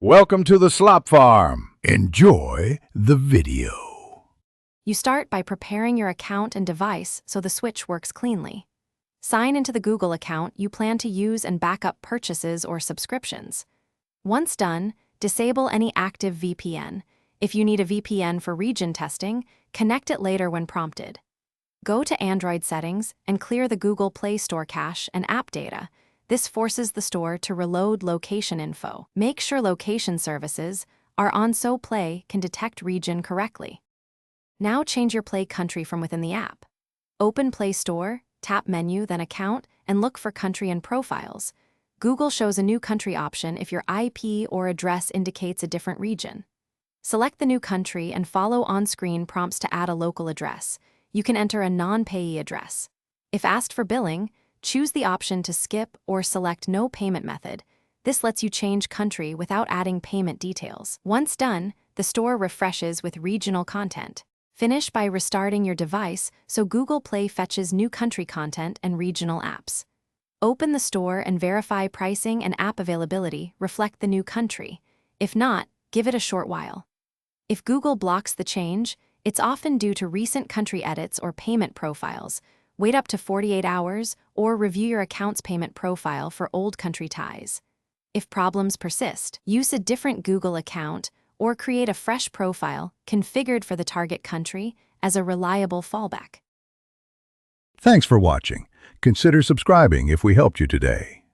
Welcome to the Slop Farm. Enjoy the video. You start by preparing your account and device so the switch works cleanly. Sign into the Google account you plan to use and back up purchases or subscriptions. Once done, disable any active VPN. If you need a VPN for region testing, connect it later when prompted. Go to Android settings and clear the Google Play Store cache and app data. This forces the store to reload location info. Make sure location services are on so Play can detect region correctly. Now change your Play country from within the app. Open Play Store, tap Menu, then Account, and look for Country and Profiles. Google shows a new country option if your IP or address indicates a different region. Select the new country and follow on-screen prompts to add a local address. You can enter a non-payee address. If asked for billing, choose the option to skip or select no payment method. This lets you change country without adding payment details. Once done, the store refreshes with regional content. Finish by restarting your device so Google Play fetches new country content and regional apps. Open the store and verify pricing and app availability reflect the new country. If not, give it a short while. If Google blocks the change, it's often due to recent country edits or payment profiles. Wait up to 48 hours or review your account's payment profile for old country ties. If problems persist, use a different Google account or create a fresh profile configured for the target country as a reliable fallback. Thanks for watching. Consider subscribing if we helped you today.